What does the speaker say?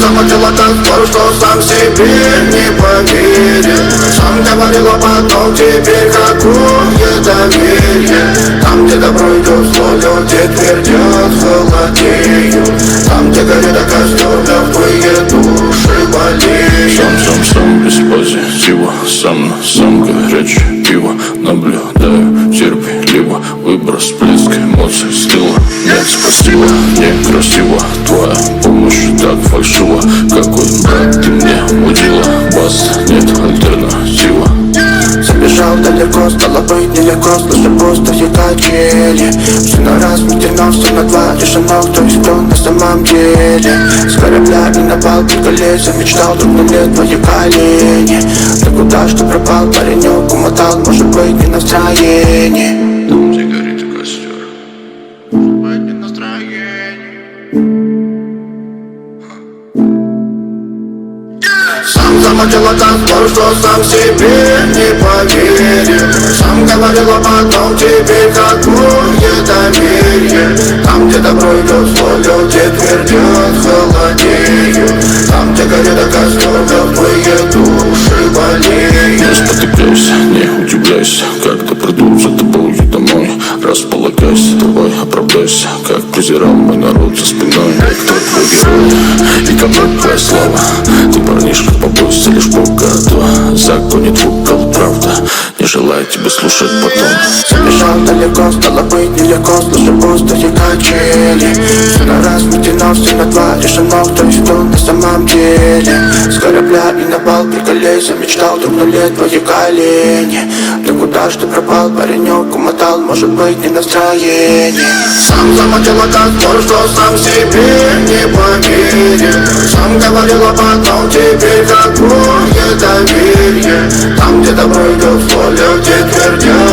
замутил танцпол, что сам себе не поверил. Сам говорил, а потом теперь какое доверие. Там, где добро идет зло, люди твердят, холодеют. Там, где горит костер, мертвые души болеют. Сам без позитива, сам на сам горячее пиво. Наблюдаю терпеливо, выброс, плеск эмоций стыла. Нет, спасибо, некрасиво, твоя помощь так фальшива. Какой брат ты мне удила, бас, нет альтернатива. Забежал далеко, стало быть нелегко, слышу пустые качели. Все на раз, мутерно, все на два, решено, кто есть кто на самом деле. С корабля и на палке колеса, мечтал, вдруг на лет твои колени. Ты куда что пропал, паренек, умотал, может быть не настроение. Там, где горит костер, может быть не настроение. Сам замутил танцпол, что сам себе не поверил. Сам говорил, а потом теперь какое доверие. Там, где добро идет зло, люди твердят, холодеют. Там, где горит костер, мертвые души болеют. не спотыкайся, не удивляйся, когда приду за тобою домой. Располагайся, давай оправдайся, как презирал мой народ за спиной. Кто твой герой и кому твоя слава? Ты парнишка, побойся лишь Бога, а законит выбрал правда. Не желаю тебя слушать потом. Забежал далеко, стало быть нелегко, слышу пустые качели. Все на раз, мутерно, все на два, решено, кто есть кто на самом деле. С корабля и на палке колеса, мечтал, вдруг на лет твои колени. Ты куда что пропал, паренек, умотал, может быть не настроение. Сам замутил танцпол, что сам себе не поверил. Сам говорил, а потом теперь какое доверие. Там, где добро идет зло, люди твердят,